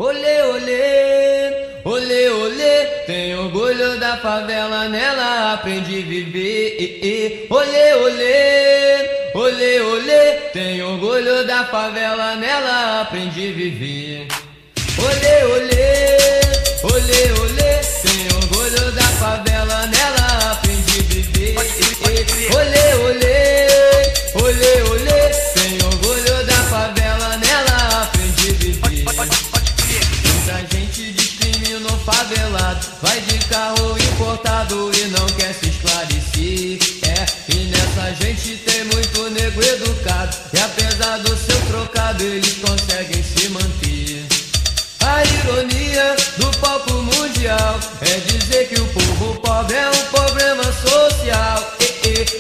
Olê, olê, olê, olê, tem orgulho da favela, nela aprendi a viver. Olê, olê, olê, olê, tem orgulho da favela, nela aprendi a viver. Olê, olê, olê, olê, tem orgulho da favela, nela aprendi a viver. Olê, olê, olê, olê, tem orgulho da favela, nela aprendi a viver. Muita gente discrimina o favelado, vai de carro importado e não quer se esclarecer. E nessa gente tem muito nego educado, e apesar do seu trocado eles conseguem se manter. A ironia do palco mundial é dizer que o povo pobre é um problema social.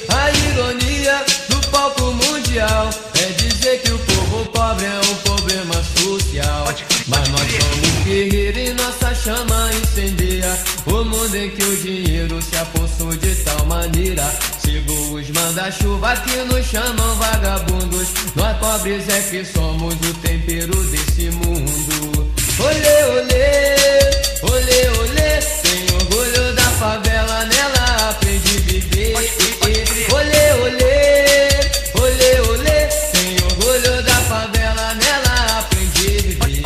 A ironia do palco mundial é dizer que o povo pobre é um problema social. Mas nós somos guerreiros e nossa chama incendeia o mundo em que o dinheiro se apossou de tal maneira. Sigo os manda-chuva que nos chamam vagabundos, nós pobres é que somos o tempero desse mundo. Olê, olê, olê, olê, tem orgulho da favela, nela aprendi a viver. Olê, olê, olê, olê, tem orgulho da favela, nela aprendi a viver.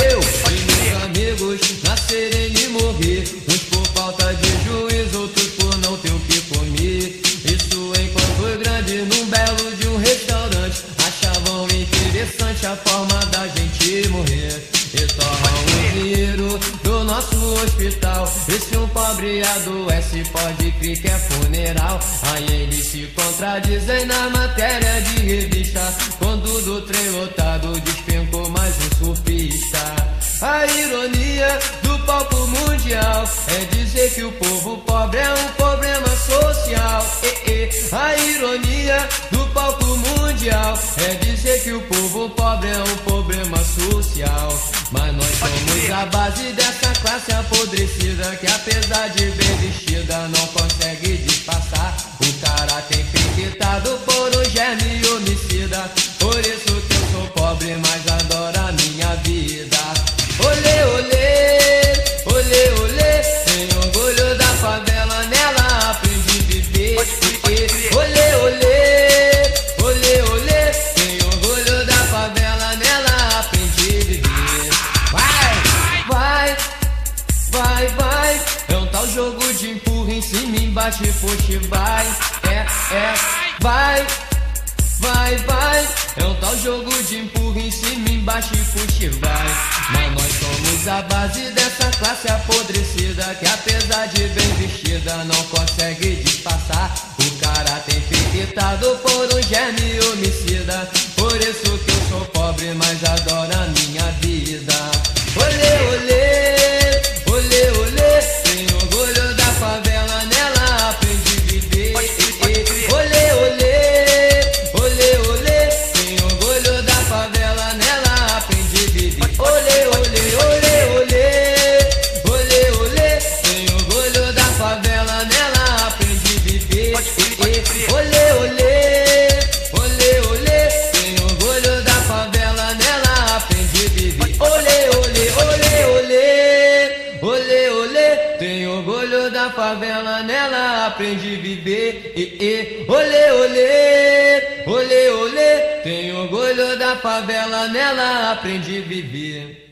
Eu e meus amigos nascerem e morrer, uns por falta de juízo, outros por não ter o que comer. Isso enquanto grande num belo de um restaurante achavam interessante a forma da gente morrer. E torram o dinheiro do nosso hospital, e se um pobre adoece pode crer que é funeral. Aí eles se contradizem na matéria de revista, quando do trem lotado despencou mais um surfista. A ironia do palco mundial é dizer que o povo pobre é um problema social. A ironia do palco mundial é dizer que o povo pobre é um problema social. Mas nós somos a base dessa classe apodrecida, que apesar de bem vestida não consegue disfarçar o caráter infectado por um germe homicida. Por isso que eu sou pobre, mas adoro a minha vida. Olê, olê, olê, olê, tem orgulho da favela, nela aprendi a viver. Olê, olê, olê, olê, tem orgulho da favela, nela aprendi a viver. Vai, vai, vai, é um tal jogo de empurra em cima, embaixo e puxa, vai. Vai, vai, vai, é um tal jogo de empurra em cima, embaixo e puxa, vai. Mas nós somos a base dessa classe apodrecida, que apesar de bem vestida não consegue disfarçar o caráter infectado por um germe homicida. Por isso que eu sou pobre, mas adoro a minha vida. Olê, olê, olê, olê, tem orgulho da favela, nela aprendi a viver. Olê, olê, olê, olê, tem orgulho da favela, nela aprendi a viver. Olê, olê, olê, olê, olê, olê, tem orgulho da favela, nela aprendi a viver. Olê, olê, olê, olê, tem orgulho da favela, nela aprendi a viver. Olê, olê, olê, olê, olê, olê, tem orgulho da favela, nela aprendi a viver. Olê, olê, olê, olê, tem orgulho da favela, nela aprendi a viver.